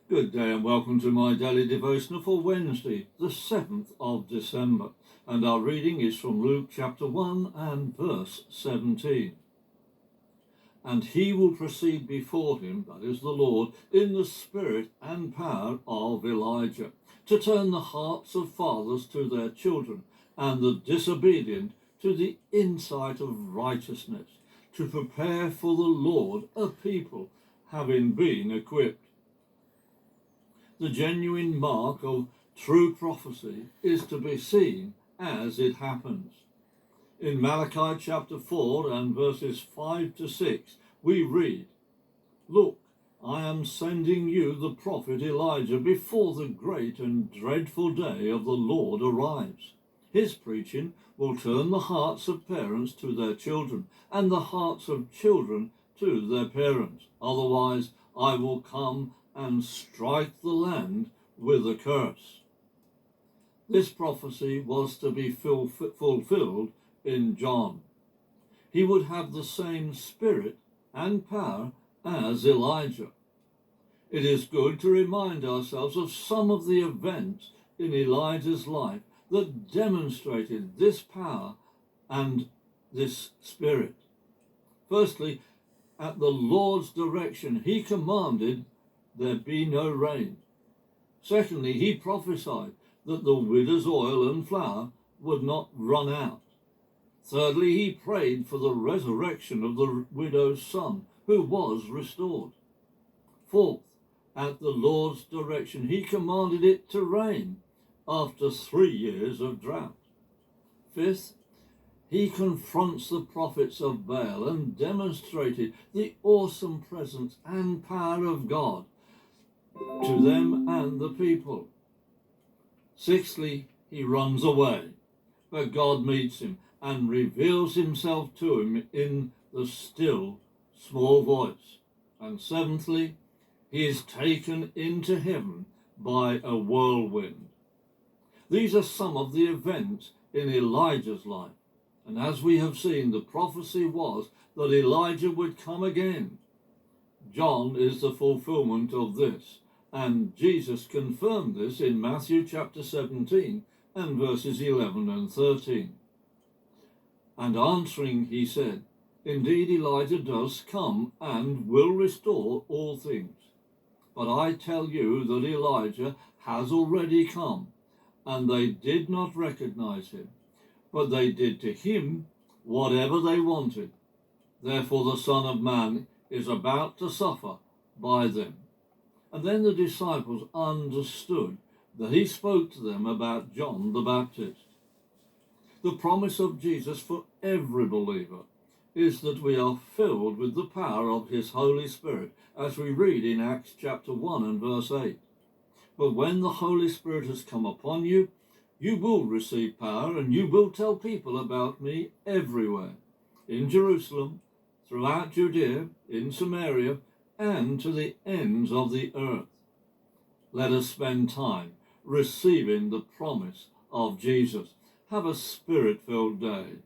Good day and welcome to my daily devotional for Wednesday, the 7th of December. And our reading is from Luke chapter 1 and verse 17. And he will proceed before him, that is the Lord, in the spirit and power of Elijah, to turn the hearts of fathers to their children, and the disobedient to the insight of righteousness, to prepare for the Lord a people having been equipped. The genuine mark of true prophecy is to be seen as it happens. In Malachi chapter 4 and verses 5 to 6, we read, "Look, I am sending you the prophet Elijah before the great and dreadful day of the Lord arrives. His preaching will turn the hearts of parents to their children and the hearts of children to their parents. Otherwise, I will come and strike the land with a curse." This prophecy was to be fulfilled in John. He would have the same spirit and power as Elijah. It is good to remind ourselves of some of the events in Elijah's life that demonstrated this power and this spirit. Firstly, at the Lord's direction, he commanded there be no rain. Secondly, he prophesied that the widow's oil and flour would not run out. Thirdly, he prayed for the resurrection of the widow's son, who was restored. Fourth, at the Lord's direction, he commanded it to rain after 3 years of drought. Fifth, he confronts the prophets of Baal and demonstrated the awesome presence and power of God to them and the people. Sixthly, he runs away, but God meets him and reveals himself to him in the still small voice. And seventhly, he is taken into heaven by a whirlwind. These are some of the events in Elijah's life. And as we have seen, the prophecy was that Elijah would come again. John is the fulfillment of this, and Jesus confirmed this in Matthew chapter 17 and verses 11 and 13. And answering, he said, "Indeed, Elijah does come and will restore all things. But I tell you that Elijah has already come, and they did not recognize him, but they did to him whatever they wanted. Therefore the Son of Man is about to suffer by them." And then the disciples understood that he spoke to them about John the Baptist. The promise of Jesus for every believer is that we are filled with the power of his Holy Spirit, as we read in Acts chapter 1 and verse 8. "But when the Holy Spirit has come upon you, you will receive power, and you will tell people about me everywhere, in Jerusalem, throughout Judea, in Samaria, and to the ends of the earth." Let us spend time receiving the promise of Jesus. Have a spirit-filled day.